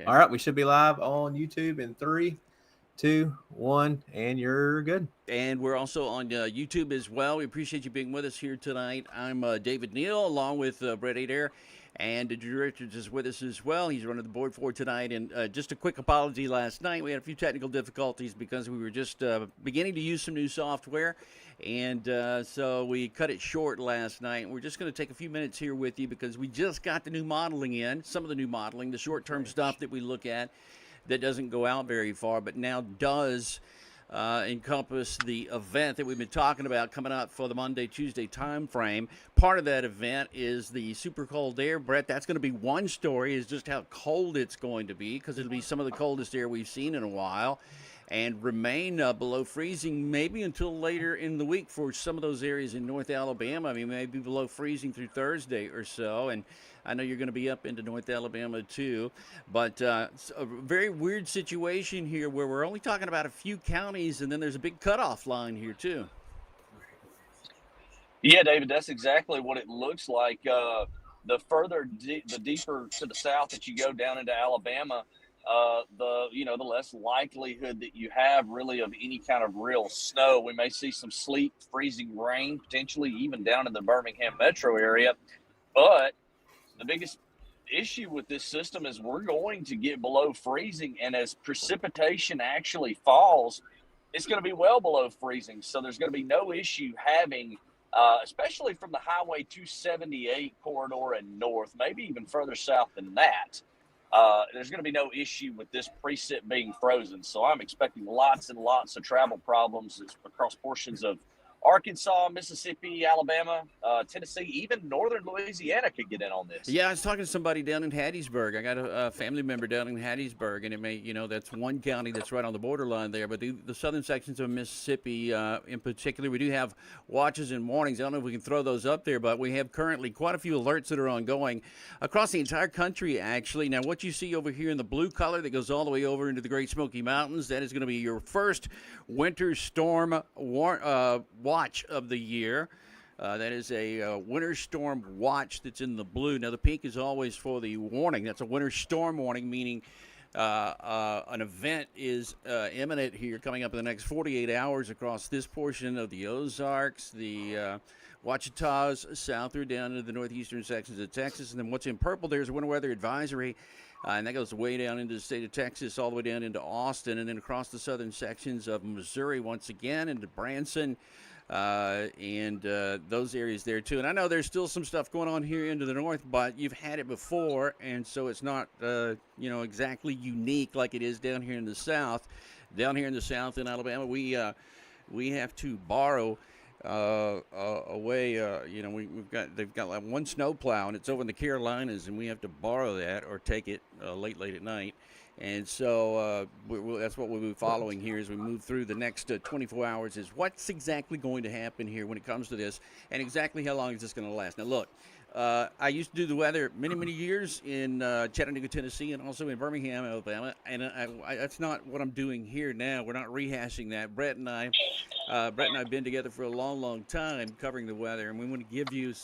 All right, we should be live on YouTube in 3, 2, 1, and you're good. And we're also on YouTube as well. We appreciate you being with us here tonight. I'm David Neal, along with Brett Adair, and Drew Richards is with us as well. He's running the board for tonight. And just a quick apology last night. We had a few technical difficulties because we were just beginning to use some new software. And so we cut it short last night. We're just going to take a few minutes here with you because we just got the new modeling in, some of the new modeling, the short-term stuff that we look at that doesn't go out very far, but now does encompass the event that we've been talking about coming up for the Monday, Tuesday time frame. Part of that event is the super cold air. Brett, that's going to be one story, is just how cold it's going to be, because it'll be some of the coldest air we've seen in a while and remain below freezing maybe until later in the week for some of those areas in North Alabama. I mean, maybe below freezing through Thursday or so. And I know you're going to be up into North Alabama too. But it's a very weird situation here where we're only talking about a few counties, and then there's a big cutoff line here too. Yeah, David, that's exactly what it looks like. The deeper to the south that you go down into Alabama, the less likelihood that you have really of any kind of real snow. We may see some sleet, freezing rain, potentially even down in the Birmingham metro area. But the biggest issue with this system is we're going to get below freezing, and as precipitation actually falls, it's going to be well below freezing. So there's going to be no issue having, especially from the Highway 278 corridor and north, maybe even further south than that. There's going to be no issue with this precip being frozen. So I'm expecting lots and lots of travel problems across portions of Arkansas, Mississippi, Alabama, Tennessee, even northern Louisiana could get in on this. Yeah, I was talking to somebody down in Hattiesburg. I got a family member down in Hattiesburg, and it may, that's one county that's right on the borderline there. But the southern sections of Mississippi, in particular, we do have watches and warnings. I don't know if we can throw those up there, but we have currently quite a few alerts that are ongoing across the entire country, actually. Now, what you see over here in the blue color that goes all the way over into the Great Smoky Mountains, that is going to be your first winter storm watch of the year. That is a winter storm watch that's in the blue. Now, the pink is always for the warning. That's a winter storm warning, meaning an event is imminent here coming up in the next 48 hours across this portion of the Ozarks, the Ouachitas, southward down into the northeastern sections of Texas. And then what's in purple there is a winter weather advisory. And that goes way down into the state of Texas, all the way down into Austin, and then across the southern sections of Missouri once again, into Branson, and those areas there too. And I know there's still some stuff going on here into the north, but you've had it before, and so it's not exactly unique like it is down here in the south. Down here in the south in Alabama, we have to borrow they've got like one snow plow, and it's over in the Carolinas, and we have to borrow that or take it late at night. And so that's what we'll be following here as we move through the next 24 hours, is what's exactly going to happen here when it comes to this, and exactly how long is this going to last. Now, look, I used to do the weather many years in Chattanooga, Tennessee, and also in Birmingham, Alabama, and that's not what I'm doing here now. We're not rehashing that. Brett and I have been together for a long time covering the weather, and we want to give you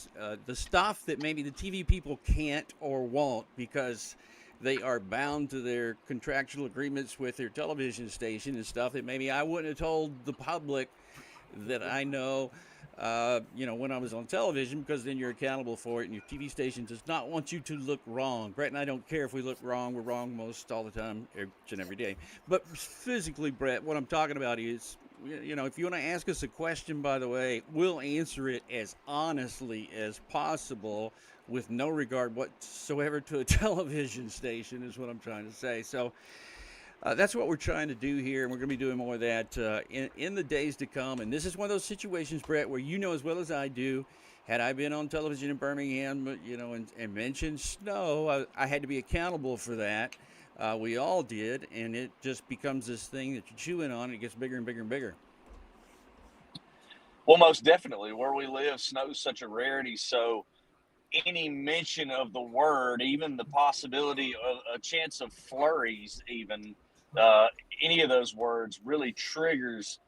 the stuff that maybe the TV people can't or won't, because they are bound to their contractual agreements with their television station and stuff that maybe I wouldn't have told the public that I know, when I was on television, because then you're accountable for it, and your TV station does not want you to look wrong. Brett and I don't care if we look wrong. We're wrong most all the time, each and every day. But physically, Brett, what I'm talking about is, if you want to ask us a question, by the way, we'll answer it as honestly as possible with no regard whatsoever to a television station, is what I'm trying to say. So that's what we're trying to do here, and we're going to be doing more of that in the days to come. And this is one of those situations, Brett, where you know as well as I do, had I been on television in Birmingham, and mentioned snow, I had to be accountable for that. We all did, and it just becomes this thing that you're chewing on, and it gets bigger and bigger and bigger. Well, most definitely. Where we live, snow is such a rarity, so any mention of the word, even the possibility of a chance of flurries, even any of those words really triggers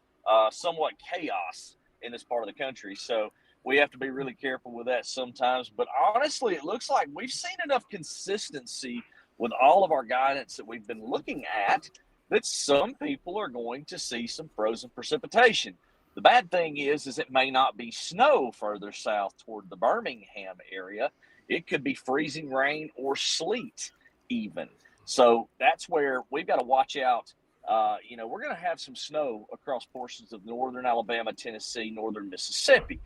somewhat chaos in this part of the country. So we have to be really careful with that sometimes. But honestly, it looks like we've seen enough consistency with all of our guidance that we've been looking at, that some people are going to see some frozen precipitation. The bad thing is it may not be snow further south toward the Birmingham area. It could be freezing rain or sleet even. So that's where we've got to watch out. We're going to have some snow across portions of northern Alabama, Tennessee, northern Mississippi.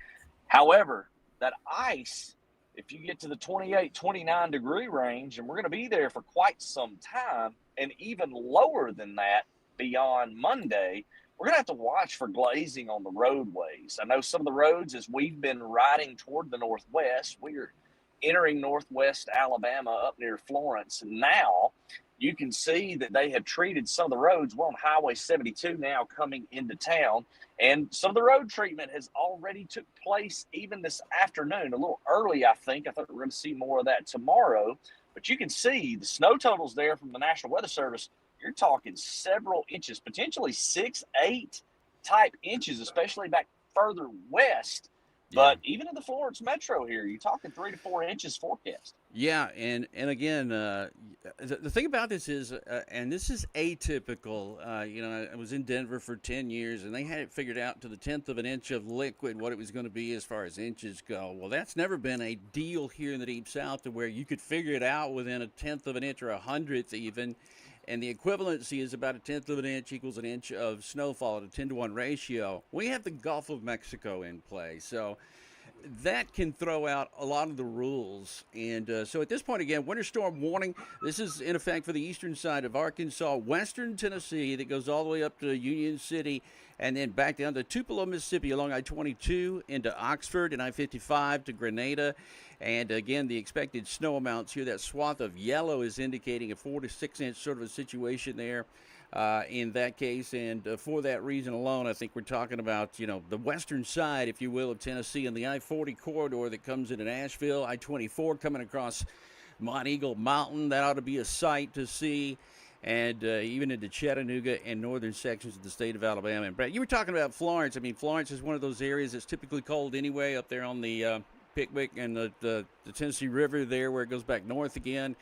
However, that ice, if you get to the 28, 29 degree range, and we're going to be there for quite some time, and even lower than that beyond Monday, we're going to have to watch for glazing on the roadways. I know some of the roads, as we've been riding toward the northwest, we're entering northwest Alabama up near Florence. Now you can see that they have treated some of the roads. We're on Highway 72 now coming into town, and some of the road treatment has already took place even this afternoon, a little early, I think. I thought we were going to see more of that tomorrow, but you can see the snow totals there from the National Weather Service. You're talking several inches, potentially 6, 8 type inches, especially back further west. But even in the Florence metro here, you're talking 3 to 4 inches forecast. Yeah, and again, the thing about this is, and this is atypical. I was in Denver for 10 years, and they had it figured out to the 10th of an inch of liquid what it was going to be as far as inches go. Well, that's never been a deal here in the Deep South to where you could figure it out within a 10th of an inch or a hundredth even. And the equivalency is about a 10th of an inch equals an inch of snowfall at a 10-to-1 ratio. We have the Gulf of Mexico in play, so that can throw out a lot of the rules. And so at this point, again, winter storm warning. This is in effect for the eastern side of Arkansas, western Tennessee, that goes all the way up to Union City, and then back down to Tupelo, Mississippi, along I-22 into Oxford and I-55 to Grenada. And again, the expected snow amounts here, that swath of yellow is indicating a 4 to 6 inch sort of a situation there in that case. And for that reason alone, I think we're talking about, the western side, if you will, of Tennessee and the I-40 corridor that comes into Nashville, I-24 coming across Mont Eagle Mountain. That ought to be a sight to see. And even into Chattanooga and northern sections of the state of Alabama. And Brett, you were talking about Florence. I mean, Florence is one of those areas that's typically cold anyway, up there on the Pickwick and the Tennessee River there, where it goes back north again.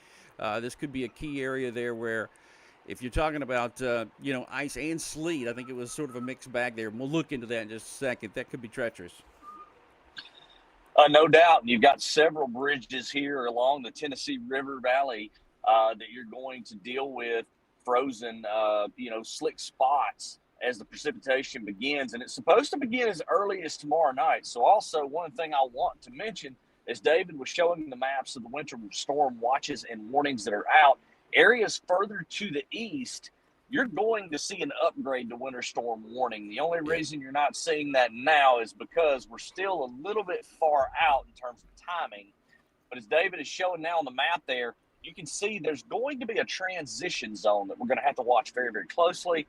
This could be a key area there where, if you're talking about, ice and sleet, I think it was sort of a mixed bag there. We'll look into that in just a second. That could be treacherous. No doubt. You've got several bridges here along the Tennessee River Valley that you're going to deal with frozen, slick spots as the precipitation begins. And it's supposed to begin as early as tomorrow night. So also one thing I want to mention, as David was showing the maps of the winter storm watches and warnings that are out, areas further to the east, you're going to see an upgrade to winter storm warning. The only reason you're not seeing that now is because we're still a little bit far out in terms of timing. But as David is showing now on the map there, you can see there's going to be a transition zone that we're going to have to watch very, very closely.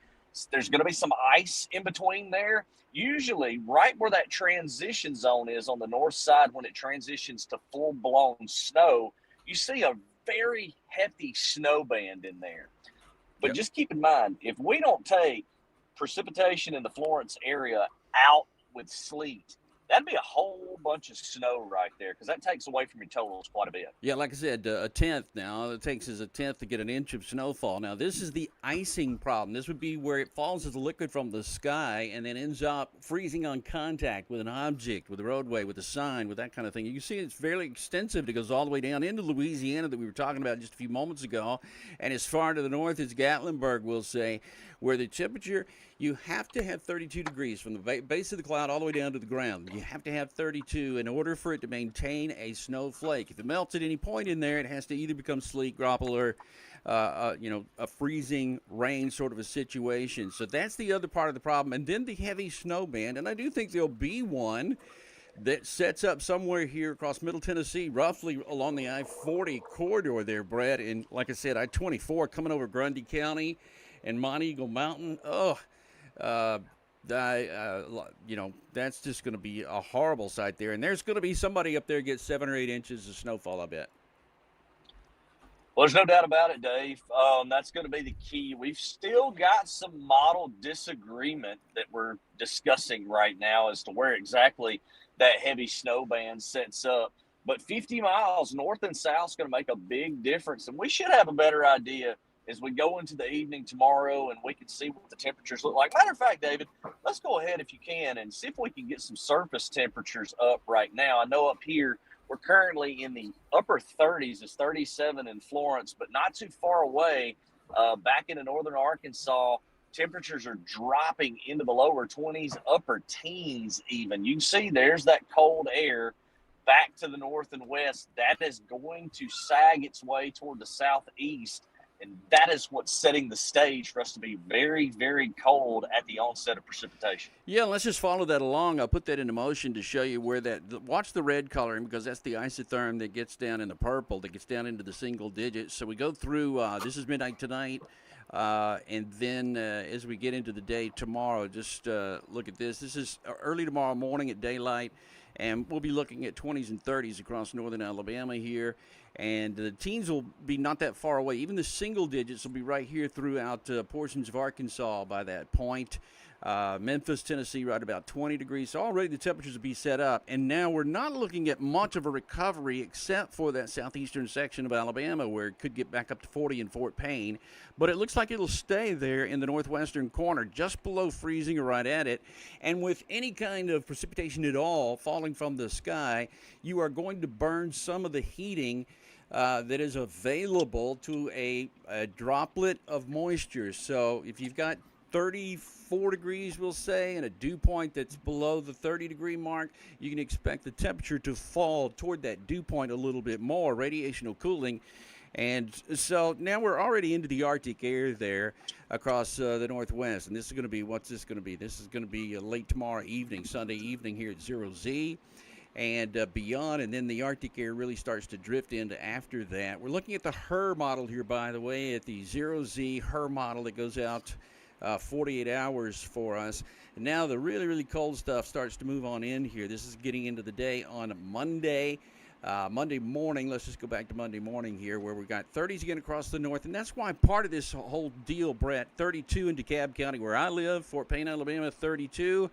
There's going to be some ice in between there. Usually right where that transition zone is on the north side, when it transitions to full-blown snow, you see a very hefty snow band in there. But just keep in mind, if we don't take precipitation in the Florence area out with sleet, that'd be a whole bunch of snow right there, because that takes away from your totals quite a bit. Yeah, like I said, a tenth now. It takes us a tenth to get an inch of snowfall. Now, this is the icing problem. This would be where it falls as a liquid from the sky and then ends up freezing on contact with an object, with a roadway, with a sign, with that kind of thing. You can see it's fairly extensive. It goes all the way down into Louisiana that we were talking about just a few moments ago, and as far to the north as Gatlinburg, we'll say, where the temperature, you have to have 32 degrees from the base of the cloud all the way down to the ground. You have to have 32 in order for it to maintain a snowflake. If it melts at any point in there, it has to either become sleet, graupel, or a freezing rain sort of a situation. So that's the other part of the problem. And then the heavy snow band, and I do think there'll be one that sets up somewhere here across Middle Tennessee, roughly along the I-40 corridor there, Brett. And like I said, I-24 coming over Grundy County and Mont Eagle Mountain. That's just going to be a horrible sight there. And there's going to be somebody up there get 7 or 8 inches of snowfall, I bet. Well, there's no doubt about it, Dave. That's going to be the key. We've still got some model disagreement that we're discussing right now as to where exactly that heavy snow band sets up. But 50 miles north and south is going to make a big difference. And we should have a better idea as we go into the evening tomorrow, and we can see what the temperatures look like. Matter of fact, David, let's go ahead if you can and see if we can get some surface temperatures up right now. I know up here we're currently in the upper 30s. It's 37 in Florence, but not too far away. Back into northern Arkansas, temperatures are dropping into the lower 20s, upper teens even. You can see there's that cold air back to the north and west. That is going to sag its way toward the southeast, and that is what's setting the stage for us to be very, very cold at the onset of precipitation. Yeah, let's just follow that along. I'll put that into motion to show you where that, watch the red coloring, because that's the isotherm that gets down in the purple, that gets down into the single digits. So we go through, this is midnight tonight, and then as we get into the day tomorrow, just look at this. This is early tomorrow morning at daylight, and we'll be looking at 20s and 30s across northern Alabama here. And the teens will be not that far away. Even the single digits will be right here throughout portions of Arkansas by that point. Memphis, Tennessee, right about 20 degrees. So already the temperatures will be set up. And now we're not looking at much of a recovery except for that southeastern section of Alabama where it could get back up to 40 in Fort Payne. But it looks like it'll stay there in the northwestern corner, just below freezing or right at it. And with any kind of precipitation at all falling from the sky, you are going to burn some of the heating that is available to a droplet of moisture. So if you've got 34 degrees, we'll say, and a dew point that's below the 30-degree mark, you can expect the temperature to fall toward that dew point a little bit more, radiational cooling. And so now we're already into the Arctic air there across the northwest. And this is going to be, what's this going to be? This is going to be late tomorrow evening, Sunday evening here at 0Z. And beyond, and then the Arctic air really starts to drift into after that. We're looking at the HER model here, by the way, at the 0Z HER model that goes out 48 hours for us. And now the really, really cold stuff starts to move on in here. This is getting into the day on Monday. Monday morning, let's just go back to Monday morning here, where we've got 30s again across the north. And that's why part of this whole deal, Brett, 32 in DeKalb County where I live, Fort Payne, Alabama, 32.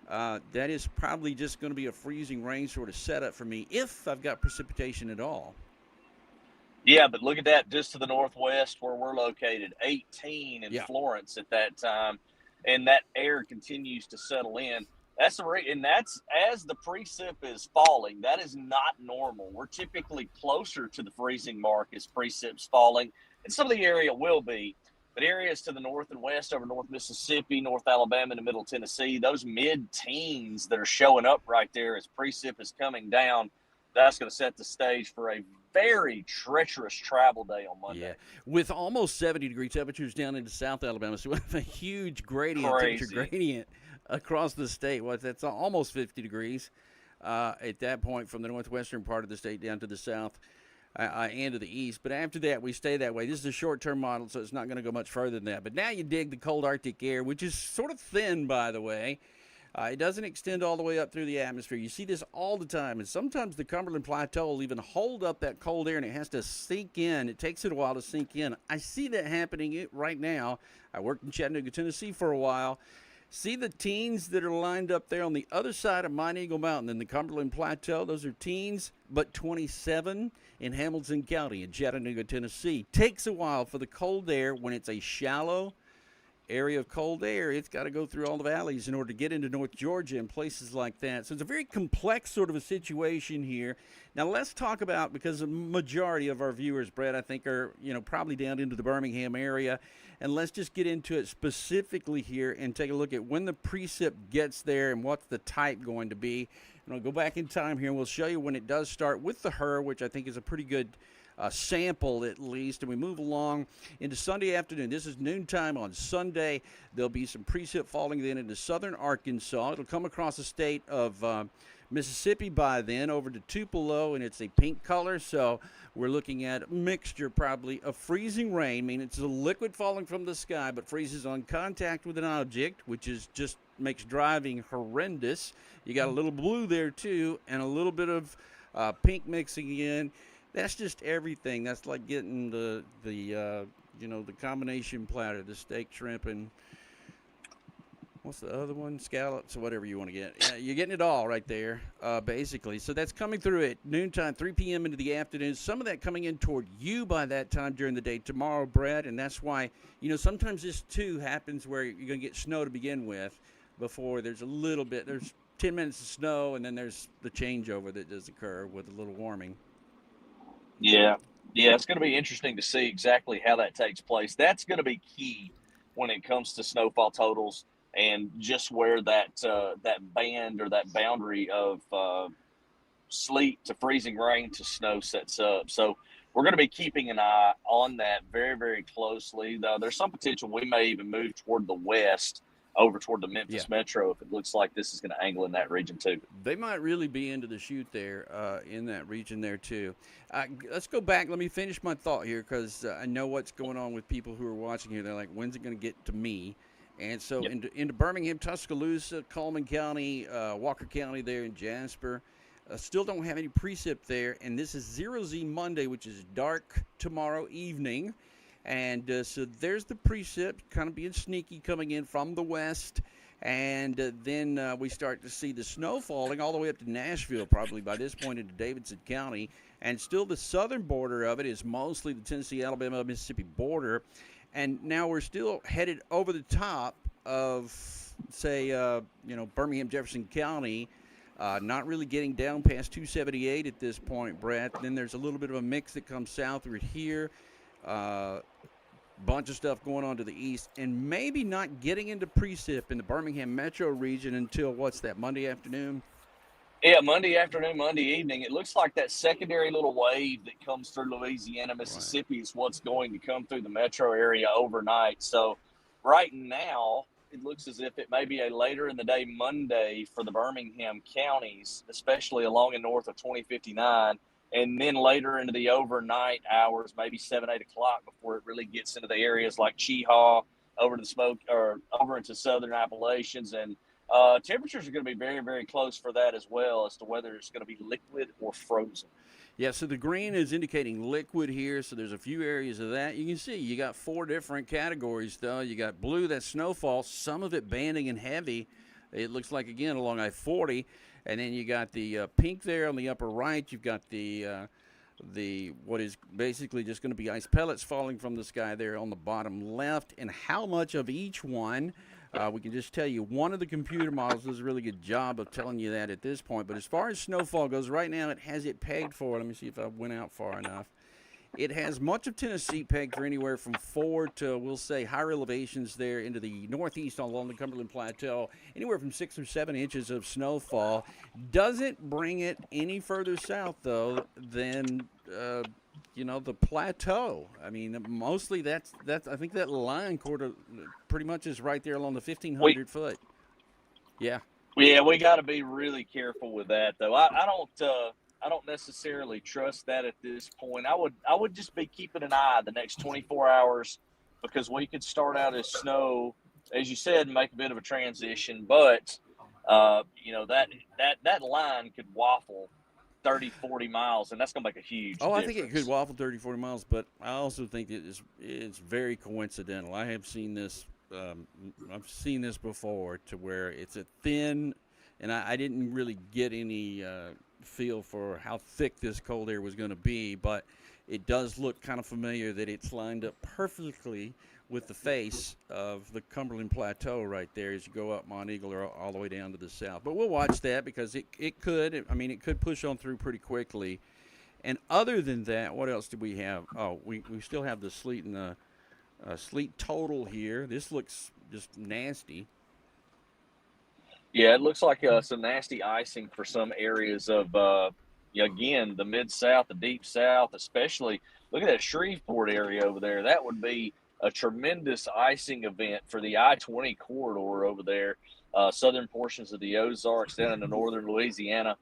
That is probably just going to be a freezing rain sort of setup for me if I've got precipitation at all. Yeah, but look at that just to the northwest where we're located, 18 in Florence at that time, and that air continues to settle in. That's and that's as the precip is falling. That is not normal. We're typically closer to the freezing mark as precip's falling, and some of the area will be. But areas to the north and west over North Mississippi, North Alabama, and Middle Tennessee, those mid-teens that are showing up right there as precip is coming down, that's going to set the stage for a very treacherous travel day on Monday. Yeah, with almost 70-degree temperatures down into South Alabama, so we have a huge temperature gradient across the state. Well, that's almost 50 degrees at that point from the northwestern part of the state down to the south. And to the east, but after that we stay that way. This is a short-term model, so it's not going to go much further than that. But now you dig the cold Arctic air, which is sort of thin, by the way. It doesn't extend all the way up through the atmosphere. You see this all the time, and sometimes the Cumberland Plateau will even hold up that cold air, and it has to sink in. It takes it a while to sink in. I see that happening right now. I worked in Chattanooga, Tennessee for a while. See the teens that are lined up there on the other side of Mine Eagle Mountain in the Cumberland Plateau? Those are teens, but 27 in Hamilton County in Chattanooga, Tennessee. Takes a while for the cold air when it's a shallow area of cold air. It's got to go through all the valleys in order to get into North Georgia and places like that. So it's a very complex sort of a situation here. Now let's talk about, because the majority of our viewers, Brett, I think are, probably down into the Birmingham area. And let's just get into it specifically here and take a look at when the precip gets there and what's the type going to be. And I'll go back in time here and we'll show you when it does start with the HER, which I think is a pretty good sample at least. And we move along into Sunday afternoon. This is noontime on Sunday. There'll be some precip falling then into southern Arkansas. It'll come across the state of Mississippi by then over to Tupelo, and it's a pink color. So we're looking at a mixture probably of freezing rain. I mean, it's a liquid falling from the sky, but freezes on contact with an object, which is just makes driving horrendous. You got a little blue there too, and a little bit of pink mixing in. That's just everything. That's like getting the combination platter, the steak, shrimp, and what's the other one? Scallops or whatever you want to get. Yeah, you're getting it all right there, basically. So that's coming through at noontime, 3 p.m. into the afternoon. Some of that coming in toward you by that time during the day tomorrow, Brad. And that's why, sometimes this too happens where you're going to get snow to begin with before there's a little bit. There's 10 minutes of snow, and then there's the changeover that does occur with a little warming. Yeah. Yeah, it's going to be interesting to see exactly how that takes place. That's going to be key when it comes to snowfall totals and just where that band or that boundary of sleet to freezing rain to snow sets up. So we're going to be keeping an eye on that very, very closely. Though there's some potential we may even move toward the west, over toward the Memphis metro, if it looks like this is going to angle in that region too. They might really be into the shoot there in that region there too. Let's go back. Let me finish my thought here, because I know what's going on with people who are watching here. They're like, when's it going to get to me? And so into Birmingham, Tuscaloosa, Coleman County, Walker County there in Jasper. Still don't have any precip there. And this is 0Z Monday, which is dark tomorrow evening. And so there's the precip kind of being sneaky coming in from the west. And then we start to see the snow falling all the way up to Nashville, probably by this point into Davidson County. And still the southern border of it is mostly the Tennessee, Alabama, Mississippi border. And now we're still headed over the top of, say, Birmingham, Jefferson County, not really getting down past 278 at this point, Brad. Then there's a little bit of a mix that comes southward here. Bunch of stuff going on to the east, and maybe not getting into precip in the Birmingham metro region until, what's that, Monday afternoon? Yeah, Monday afternoon, Monday evening. It looks like that secondary little wave that comes through Louisiana, Mississippi is what's going to come through the metro area overnight. So right now, it looks as if it may be a later in the day Monday for the Birmingham counties, especially along and north of 2059. And then later into the overnight hours, maybe 7, 8 o'clock, before it really gets into the areas like Cheehaw, over to the smoke, or over into southern Appalachians. And temperatures are going to be very, very close for that as well, as to whether it's going to be liquid or frozen. Yeah, so the green is indicating liquid here, so there's a few areas of that. You can see you got 4 different categories, though. You got blue, that's snowfall, some of it banding and heavy. It looks like, again, along I-40. And then you got the pink there on the upper right. You've got the what is basically just going to be ice pellets falling from the sky there on the bottom left. And how much of each one, we can just tell you. One of the computer models does a really good job of telling you that at this point. But as far as snowfall goes, right now it has it pegged for, let me see if I went out far enough. It has much of Tennessee pegged for anywhere from 4 to, we'll say, higher elevations there into the northeast along the Cumberland Plateau, anywhere from 6 or 7 inches of snowfall. Doesn't bring it any further south, though, than, the plateau. I mean, mostly that's I think that line quarter pretty much is right there along the 1,500 foot. Yeah. Yeah, we got to be really careful with that, though. I don't necessarily trust that at this point. I would just be keeping an eye the next 24 hours, because we could start out as snow, as you said, and make a bit of a transition. But that line could waffle 30, 40 miles, and that's going to make a huge difference. I think it could waffle 30, 40 miles, but I also think it's very coincidental. I have seen this. I've seen this before, to where it's a thin, and I didn't really get any feel for how thick this cold air was going to be, but it does look kind of familiar that it's lined up perfectly with the face of the Cumberland Plateau right there as you go up Mont Eagle or all the way down to the south. But we'll watch that, because it could push on through pretty quickly. And other than that, what else do we have? Oh, we still have the sleet and the sleet total here. This looks just nasty. Yeah, it looks like some nasty icing for some areas of, again, the Mid-South, the Deep South, especially. Look at that Shreveport area over there. That would be a tremendous icing event for the I-20 corridor over there, southern portions of the Ozarks, down into northern Louisiana,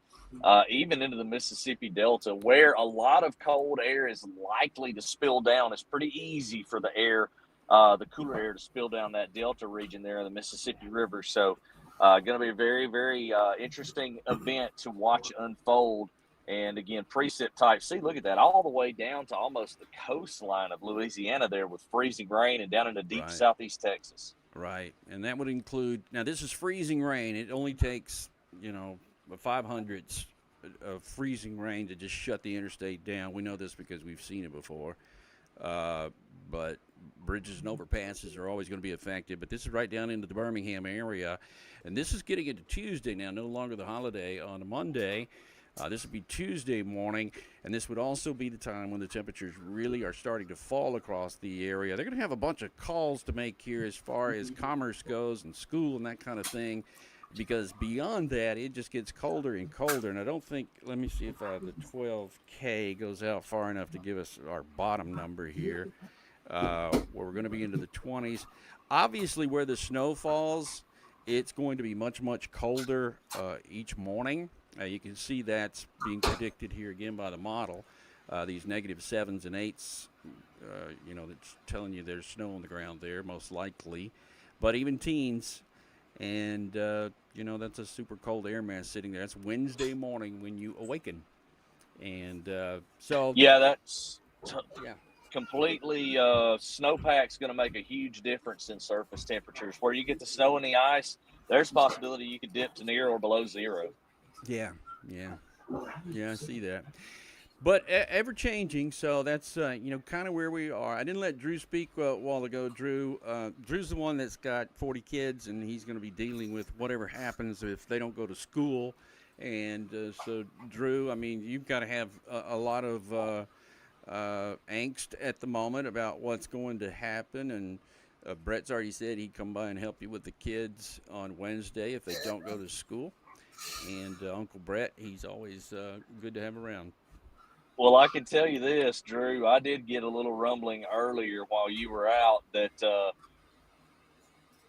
even into the Mississippi Delta, where a lot of cold air is likely to spill down. It's pretty easy for the air, the cooler air, to spill down that Delta region there in the Mississippi River. So, going to be a very, very interesting event to watch unfold. And again, precip type. See, look at that, all the way down to almost the coastline of Louisiana there, with freezing rain, and down into deep southeast Texas. Right, and that would include. Now, this is freezing rain. It only takes 500ths of freezing rain to just shut the interstate down. We know this because we've seen it before. But bridges and overpasses are always going to be affected. But this is right down into the Birmingham area, and this is getting into Tuesday now. No longer the holiday on a Monday. This would be Tuesday morning, and this would also be the time when the temperatures really are starting to fall across the area. They're going to have a bunch of calls to make here as far as commerce goes and school and that kind of thing, because beyond that, it just gets colder and colder. And I don't think, let me see if the 12K goes out far enough to give us our bottom number here, where we're going to be into the 20s. Obviously, where the snow falls, it's going to be much, much colder each morning. You can see that's being predicted here again by the model. These -7s and 8s, that's telling you there's snow on the ground there, most likely. But even teens, and, that's a super cold air mass sitting there. That's Wednesday morning when you awaken. And Yeah, that's yeah. completely snowpack's going to make a huge difference in surface temperatures. Where you get the snow and the ice, there's a possibility you could dip to near or below zero. Yeah, I see that. But ever changing, so that's kind of where we are. I didn't let Drew speak a while ago. Drew's the one that's got 40 kids, and he's going to be dealing with whatever happens if they don't go to school. And so, Drew, I mean, you've got to have a lot of angst at the moment about what's going to happen. And Brett's already said he'd come by and help you with the kids on Wednesday if they don't go to school. And Uncle Brett, he's always good to have around. Well, I can tell you this, Drew. I did get a little rumbling earlier while you were out that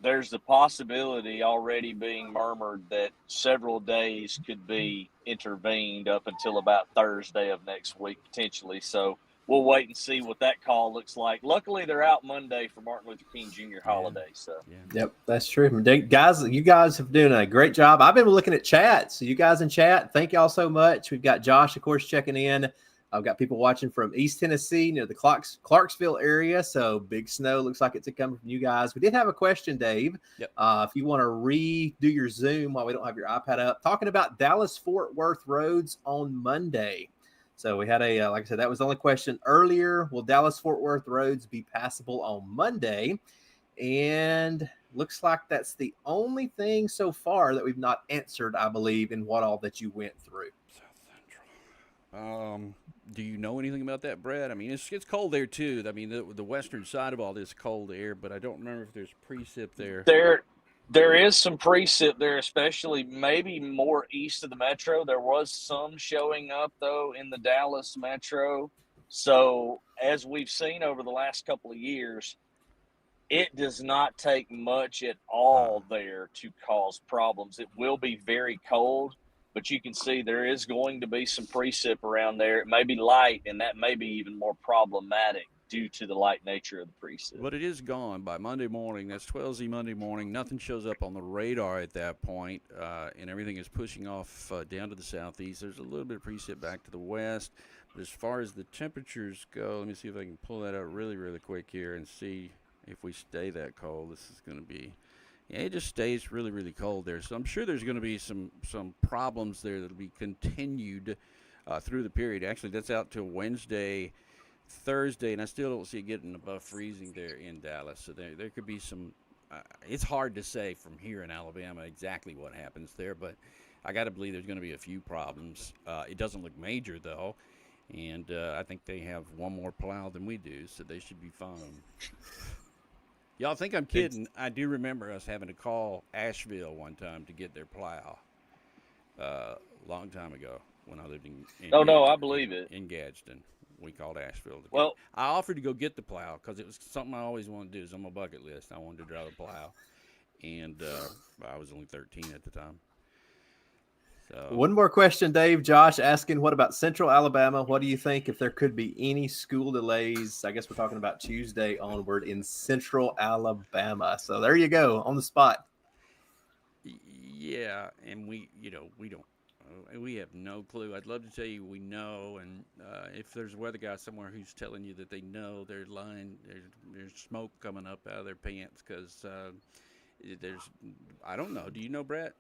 there's the possibility already being murmured that several days could be intervened up until about Thursday of next week, potentially. So we'll wait and see what that call looks like. Luckily, they're out Monday for Martin Luther King Jr. holiday. So Yep, that's true. Guys, you guys have doing a great job. I've been looking at chat. So you guys in chat, thank y'all so much. We've got Josh, of course, checking in. I've got people watching from East Tennessee near the Clarksville area. So big snow looks like it's coming from you guys. We did have a question, Dave. Yep. If you want to redo your Zoom while we don't have your iPad up, talking about Dallas-Fort Worth roads on Monday. So we had like I said, that was the only question earlier. Will Dallas-Fort Worth roads be passable on Monday? And looks like that's the only thing so far that we've not answered, I believe, in what all that you went through. South Central. Do you know anything about that, Brad? I mean, it's cold there too. I mean, the western side of all this cold air, but I don't remember if there's precip there. There is some precip there, especially maybe more east of the metro. There was some showing up, though, in the Dallas metro. So as we've seen over the last couple of years, it does not take much at all there to cause problems. It will be very cold, but you can see there is going to be some precip around there. It may be light, and that may be even more problematic due to the light nature of the precip. But it is gone by Monday morning. That's 12Z Monday morning. Nothing shows up on the radar at that point, and everything is pushing off down to the southeast. There's a little bit of precip back to the west. But as far as the temperatures go, let me see if I can pull that out really, really quick here and see if we stay that cold. This is going to be, it just stays really, really cold there. So I'm sure there's going to be some problems there that will be continued through the period. Actually, that's out till Wednesday, Thursday, and I still don't see it getting above freezing there in Dallas. So there could be some it's hard to say from here in Alabama exactly what happens there, but I got to believe there's going to be a few problems. It doesn't look major, though, and I think they have one more plow than we do, so they should be fine. Y'all think I'm kidding. I do remember us having to call Asheville one time to get their plow a long time ago when I lived in I believe it. In Gadsden. We called Asheville. I I offered to go get the plow because it was something I always wanted to do. It's on my bucket list. I wanted to drive a plow, and I was only 13 at the time. So one more question, Dave. Josh asking, what about Central Alabama? What do you think if there could be any school delays? I guess we're talking about Tuesday onward in Central Alabama. So there you go, on the spot. Yeah, and we don't. We have no clue. I'd love to tell you we know, and if there's a weather guy somewhere who's telling you that they know, they're lying. There's smoke coming up out of their pants because there's. I don't know. Do you know, Brett?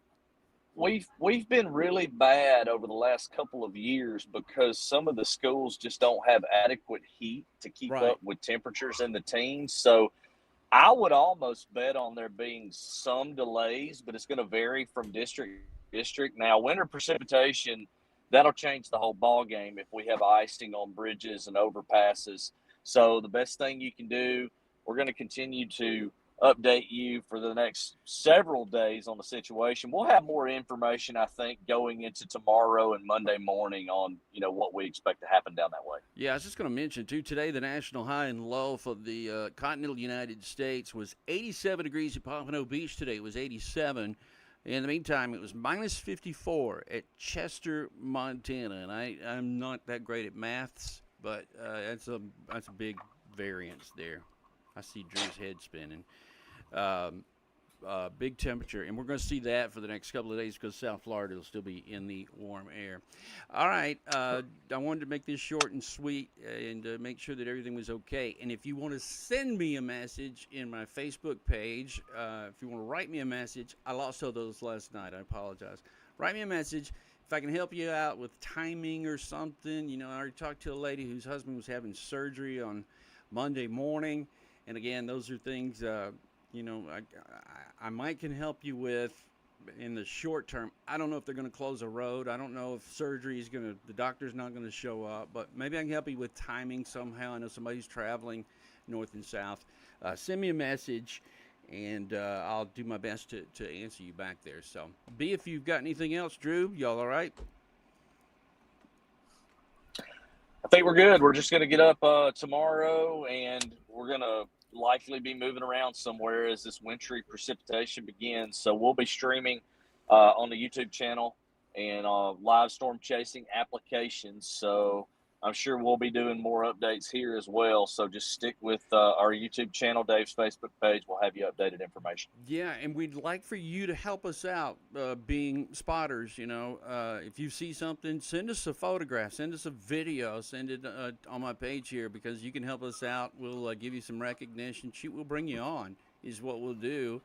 We've been really bad over the last couple of years because some of the schools just don't have adequate heat to keep Right. up with temperatures in the teens. So I would almost bet on there being some delays, but it's going to vary from district to district. Now, winter precipitation, that'll change the whole ball game if we have icing on bridges and overpasses. So the best thing you can do, we're going to continue to update you for the next several days on the situation. We'll have more information, I think, going into tomorrow and Monday morning on, what we expect to happen down that way. Yeah, I was just going to mention, too, today the national high and low for the continental United States was 87 degrees at Pompano Beach today. It was 87. In the meantime, it was minus 54 at Chester, Montana. And I'm not that great at maths, but that's a big variance there. I see Drew's head spinning. Big temperature, and we're going to see that for the next couple of days because South Florida will still be in the warm air. All right, I wanted to make this short and sweet and make sure that everything was okay. And if you want to send me a message in my Facebook page, if you want to write me a message, I lost all those last night. I apologize. Write me a message. If I can help you out with timing or something, I already talked to a lady whose husband was having surgery on Monday morning. And again, those are things, I might can help you with in the short term. I don't know if they're going to close a road. I don't know if surgery is the doctor's not going to show up, but maybe I can help you with timing somehow. I know somebody's traveling north and south. Send me a message, and I'll do my best to answer you back there. So, B, if you've got anything else, Drew, y'all all right? I think we're good. We're just going to get up tomorrow, and we're going to likely be moving around somewhere as this wintry precipitation begins. So we'll be streaming on the YouTube channel and live storm chasing applications. So I'm sure we'll be doing more updates here as well. So just stick with our YouTube channel, Dave's Facebook page. We'll have you updated information. Yeah, and we'd like for you to help us out being spotters. If you see something, send us a photograph, send us a video, send it on my page here because you can help us out. We'll give you some recognition. Shoot, we'll bring you on is what we'll do.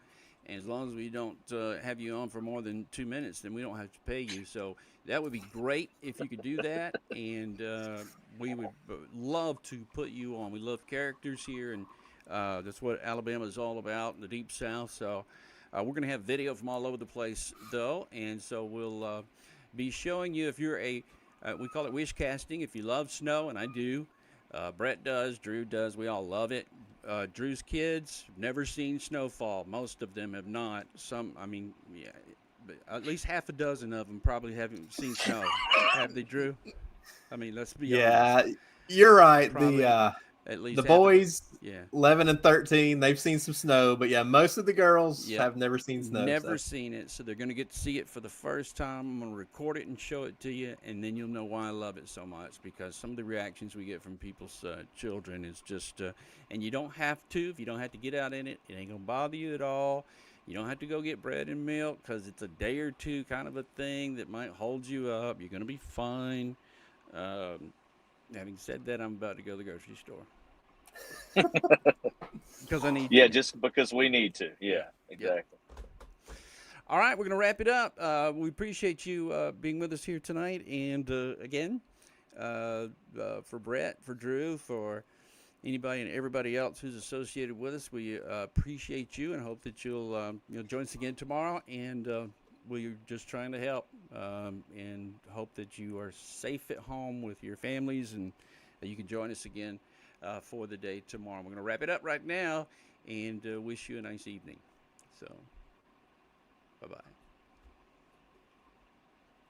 And as long as we don't have you on for more than 2 minutes, then we don't have to pay you. So that would be great if you could do that. And we would love to put you on. We love characters here, and that's what Alabama is all about, the Deep South. So we're going to have video from all over the place, though. And so we'll be showing you if you're we call it wish casting, if you love snow, and I do. Brett does, Drew does, we all love it. Drew's kids have never seen snowfall. Most of them have not. At least half a dozen of them probably haven't seen snow. Have they, Drew? Let's be honest. Yeah, you're right. Probably at least the boys, 11 and 13, they've seen some snow, but most of the girls have never seen snow. Never seen it, so they're going to get to see it for the first time. I'm going to record it and show it to you, and then you'll know why I love it so much, because some of the reactions we get from people's children is just, and you don't have to, if you don't have to get out in it, it ain't going to bother you at all. You don't have to go get bread and milk because it's a day or two kind of a thing that might hold you up. You're going to be fine. Having said that, I'm about to go to the grocery store. Because I need to. Just because we need to. Yeah, exactly. All right, we're going to wrap it up. We appreciate you being with us here tonight. And again, for Brett, for Drew, for anybody and everybody else who's associated with us, we appreciate you and hope that you'll join us again tomorrow. And we're just trying to help and hope that you are safe at home with your families and you can join us again for the day tomorrow. We're going to wrap it up right now and wish you a nice evening. So, bye-bye.